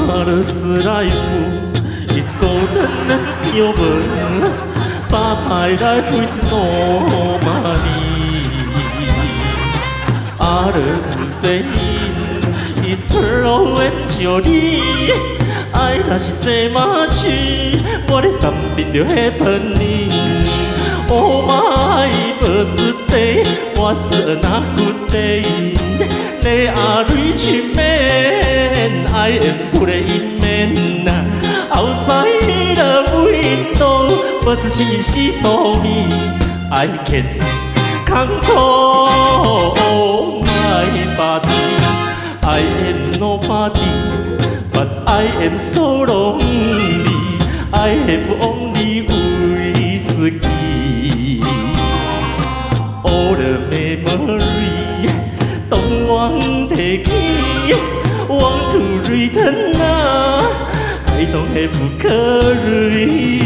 Mother's life is golden and silver, but my life is no money. Others saying it's pearl and jewelry. I rush so much, but something to happening. Oh, my birthday was a good day. They are rich men, I am praying man. Outside the window, but she saw me. I can control my body. I am nobody, but I am so lonely. I have only whiskey. All the memory don't want to take it, want to return now. I don't have courage.